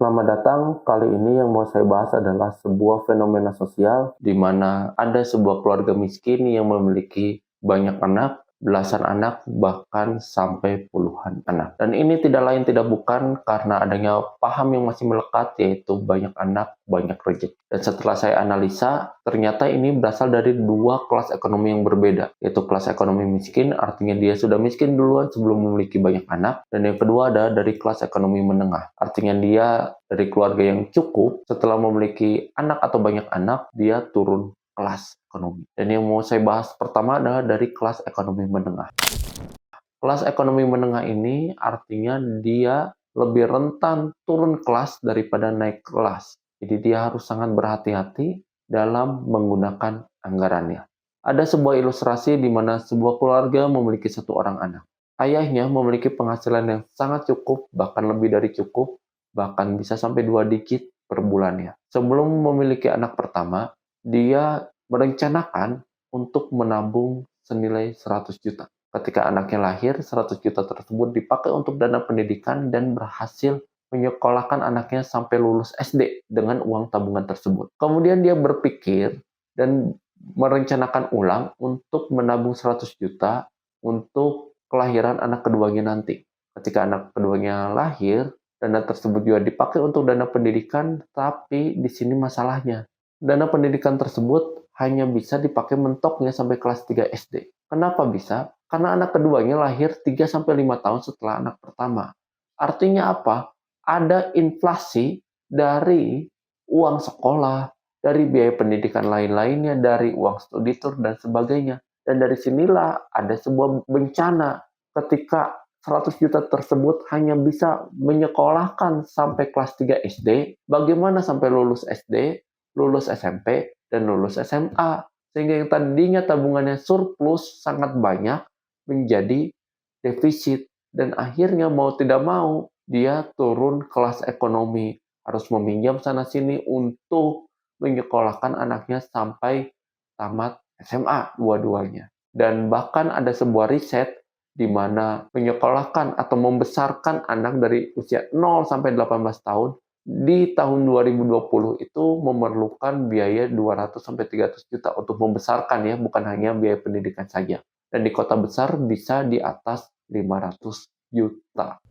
selamat datang. Kali ini yang mau saya bahas adalah sebuah fenomena sosial di mana ada sebuah keluarga miskin yang memiliki banyak anak, belasan anak, bahkan sampai puluhan anak. Dan ini tidak lain tidak bukan karena adanya paham yang masih melekat, yaitu banyak anak, banyak rezeki. Dan setelah saya analisa, ternyata ini berasal dari dua kelas ekonomi yang berbeda, yaitu kelas ekonomi miskin, artinya dia sudah miskin duluan sebelum memiliki banyak anak, dan yang kedua ada dari kelas ekonomi menengah, artinya dia dari keluarga yang cukup, setelah memiliki anak atau banyak anak, dia turun kelas ekonomi. Dan yang mau saya bahas pertama adalah dari kelas ekonomi menengah. Kelas ekonomi menengah ini artinya dia lebih rentan turun kelas daripada naik kelas. Jadi dia harus sangat berhati-hati dalam menggunakan anggarannya. Ada sebuah ilustrasi di mana sebuah keluarga memiliki satu orang anak. Ayahnya memiliki penghasilan yang sangat cukup, bahkan lebih dari cukup, bahkan bisa sampai 2 digit per bulannya. Sebelum memiliki anak pertama, dia merencanakan untuk menabung senilai 100 juta. Ketika anaknya lahir, 100 juta tersebut dipakai untuk dana pendidikan dan berhasil menyekolahkan anaknya sampai lulus SD dengan uang tabungan tersebut. Kemudian dia berpikir dan merencanakan ulang untuk menabung 100 juta untuk kelahiran anak keduanya nanti. Ketika anak keduanya lahir, dana tersebut juga dipakai untuk dana pendidikan, tapi di sini masalahnya. Dana pendidikan tersebut hanya bisa dipakai mentoknya sampai kelas 3 SD. Kenapa bisa? Karena anak keduanya lahir 3-5 tahun setelah anak pertama. Artinya apa? Ada inflasi dari uang sekolah, dari biaya pendidikan lain-lainnya, dari uang studi tour dan sebagainya. Dan dari sinilah ada sebuah bencana ketika 100 juta tersebut hanya bisa menyekolahkan sampai kelas 3 SD, bagaimana sampai lulus SD, lulus SMP, dan lulus SMA. Sehingga yang tadinya tabungannya surplus sangat banyak, menjadi defisit. Dan akhirnya mau tidak mau, dia turun kelas ekonomi. Harus meminjam sana-sini untuk menyekolahkan anaknya sampai tamat SMA dua-duanya. Dan bahkan ada sebuah riset di mana menyekolahkan atau membesarkan anak dari usia 0 sampai 18 tahun di tahun 2020 itu memerlukan biaya 200-300 juta untuk membesarkan ya, bukan hanya biaya pendidikan saja. Dan di kota besar bisa di atas 500 juta.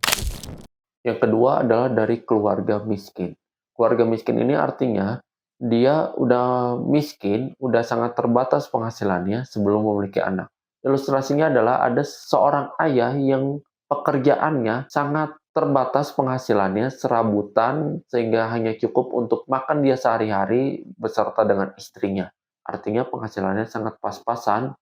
Yang kedua adalah dari keluarga miskin. Keluarga miskin ini artinya dia udah miskin, udah sangat terbatas penghasilannya sebelum memiliki anak. Ilustrasinya adalah ada seorang ayah yang pekerjaannya sangat terbatas penghasilannya, serabutan, sehingga hanya cukup untuk makan dia sehari-hari beserta dengan istrinya. Artinya penghasilannya sangat pas-pasan,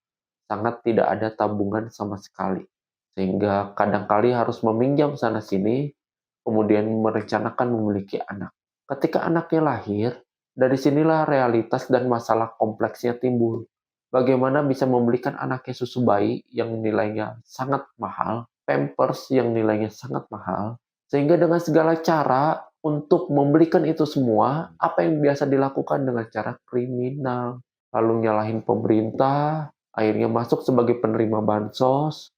sangat tidak ada tabungan sama sekali. Sehingga kadang-kali harus meminjam sana-sini, kemudian merencanakan memiliki anak. Ketika anaknya lahir, dari sinilah realitas dan masalah kompleksnya timbul. Bagaimana bisa membelikan anaknya susu bayi yang nilainya sangat mahal, pampers yang nilainya sangat mahal, sehingga dengan segala cara untuk membelikan itu semua, apa yang biasa dilakukan dengan cara kriminal, lalu nyalahin pemerintah, akhirnya masuk sebagai penerima bansos.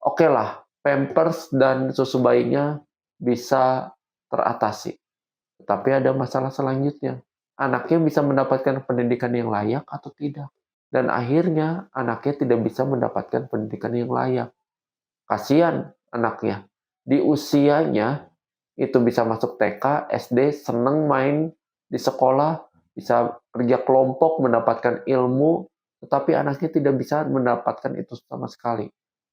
Oke lah, pampers dan susu bayinya bisa teratasi. Tetapi ada masalah selanjutnya. Anaknya bisa mendapatkan pendidikan yang layak atau tidak. Dan akhirnya anaknya tidak bisa mendapatkan pendidikan yang layak. Kasihan anaknya. Di usianya itu bisa masuk TK, SD, seneng main di sekolah, bisa kerja kelompok, mendapatkan ilmu, tetapi anaknya tidak bisa mendapatkan itu sama sekali.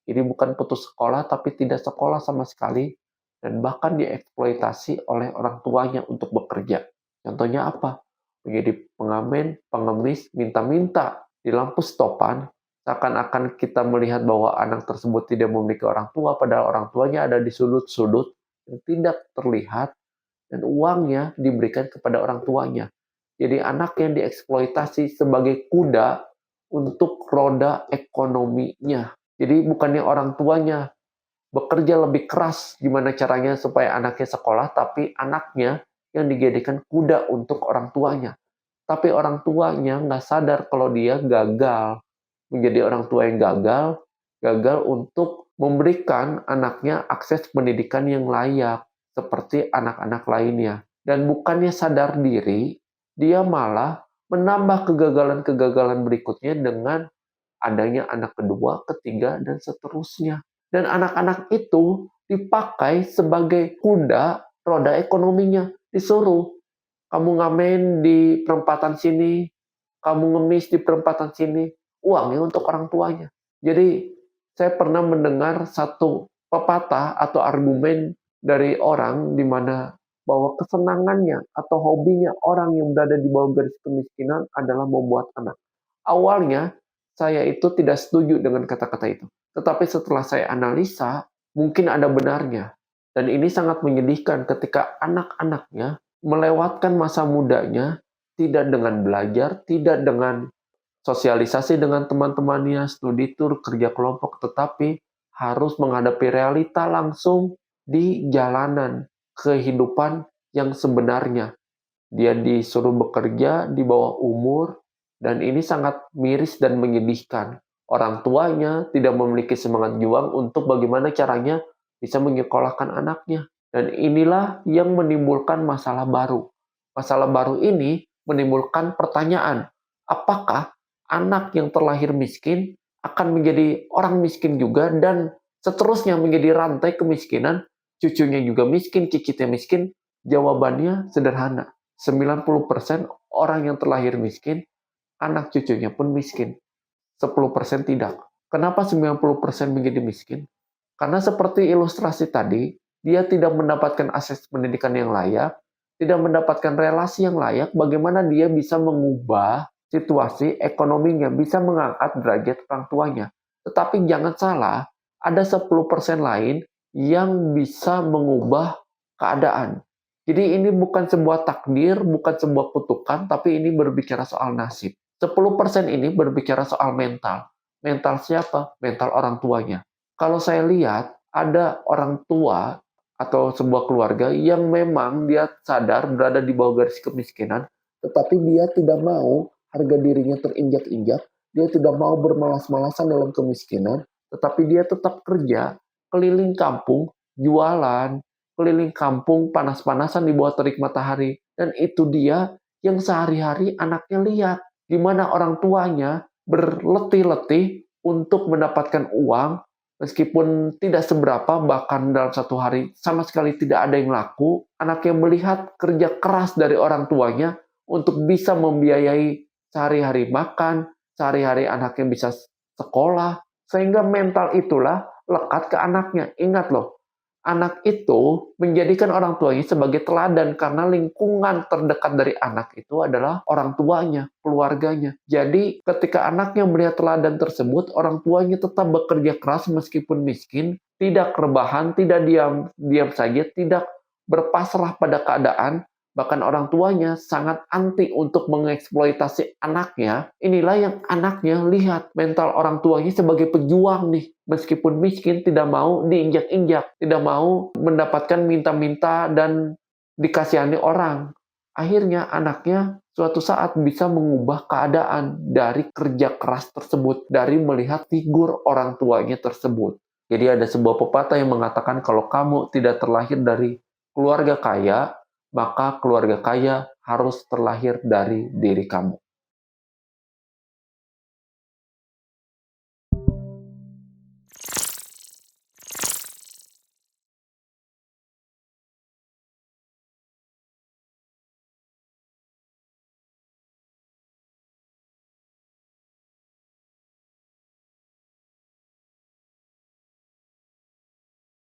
Jadi bukan putus sekolah, tapi tidak sekolah sama sekali, dan bahkan dieksploitasi oleh orang tuanya untuk bekerja. Contohnya apa? Menjadi pengamen, pengemis, minta-minta di lampu stopan, seakan-akan kita melihat bahwa anak tersebut tidak memiliki orang tua, padahal orang tuanya ada di sudut-sudut yang tidak terlihat, dan uangnya diberikan kepada orang tuanya. Jadi anak yang dieksploitasi sebagai kuda untuk roda ekonominya. Jadi bukannya orang tuanya bekerja lebih keras gimana caranya supaya anaknya sekolah, tapi anaknya yang dijadikan kuda untuk orang tuanya. Tapi orang tuanya nggak sadar kalau dia gagal menjadi orang tua yang gagal untuk memberikan anaknya akses pendidikan yang layak seperti anak-anak lainnya. Dan bukannya sadar diri, dia malah menambah kegagalan-kegagalan berikutnya dengan adanya anak kedua, ketiga, dan seterusnya. Dan anak-anak itu dipakai sebagai kuda roda ekonominya. Disuruh, kamu ngamen di perempatan sini, kamu ngemis di perempatan sini, uangnya untuk orang tuanya. Jadi, saya pernah mendengar satu pepatah atau argumen dari orang di mana bahwa kesenangannya atau hobinya orang yang berada di bawah garis kemiskinan adalah membuat anak. Awalnya, saya itu tidak setuju dengan kata-kata itu. Tetapi setelah saya analisa, mungkin ada benarnya. Dan ini sangat menyedihkan ketika anak-anaknya melewatkan masa mudanya tidak dengan belajar, tidak dengan sosialisasi dengan teman-temannya, studi tur, kerja kelompok, tetapi harus menghadapi realita langsung di jalanan kehidupan yang sebenarnya. Dia disuruh bekerja di bawah umur, dan ini sangat miris dan menyedihkan. Orang tuanya tidak memiliki semangat juang untuk bagaimana caranya bisa menyekolahkan anaknya. Dan inilah yang menimbulkan masalah baru. Masalah baru ini menimbulkan pertanyaan, apakah anak yang terlahir miskin akan menjadi orang miskin juga dan seterusnya menjadi rantai kemiskinan, cucunya juga miskin, cicitnya miskin? Jawabannya sederhana. 90% orang yang terlahir miskin, anak cucunya pun miskin. 10% tidak. Kenapa 90% menjadi miskin? Karena seperti ilustrasi tadi, dia tidak mendapatkan akses pendidikan yang layak, tidak mendapatkan relasi yang layak, bagaimana dia bisa mengubah situasi ekonominya, bisa mengangkat derajat orang tuanya. Tetapi jangan salah, ada 10% lain yang bisa mengubah keadaan. Jadi ini bukan sebuah takdir, bukan sebuah kutukan, tapi ini berbicara soal nasib. 10% ini berbicara soal mental. Mental siapa? Mental orang tuanya. Kalau saya lihat, ada orang tua atau sebuah keluarga yang memang dia sadar berada di bawah garis kemiskinan, tetapi dia tidak mau harga dirinya terinjak-injak, dia tidak mau bermalas-malasan dalam kemiskinan, tetapi dia tetap kerja, keliling kampung, jualan, keliling kampung panas-panasan di bawah terik matahari. Dan itu dia yang sehari-hari anaknya lihat. Di mana orang tuanya berletih-letih untuk mendapatkan uang, meskipun tidak seberapa, bahkan dalam satu hari sama sekali tidak ada yang laku. Anaknya melihat kerja keras dari orang tuanya untuk bisa membiayai sehari-hari makan, sehari-hari anaknya bisa sekolah, sehingga mental itulah lekat ke anaknya. Ingat loh, anak itu menjadikan orang tuanya sebagai teladan karena lingkungan terdekat dari anak itu adalah orang tuanya, keluarganya. Jadi ketika anaknya melihat teladan tersebut, orang tuanya tetap bekerja keras meskipun miskin, tidak rebahan, tidak diam saja, tidak berpasrah pada keadaan. Bahkan orang tuanya sangat anti untuk mengeksploitasi anaknya. Inilah yang anaknya lihat mental orang tuanya sebagai pejuang nih. Meskipun miskin, tidak mau diinjak-injak, tidak mau mendapatkan minta-minta dan dikasihani orang. Akhirnya anaknya suatu saat bisa mengubah keadaan dari kerja keras tersebut, dari melihat figur orang tuanya tersebut. Jadi ada sebuah pepatah yang mengatakan kalau kamu tidak terlahir dari keluarga kaya, maka keluarga kaya harus terlahir dari diri kamu.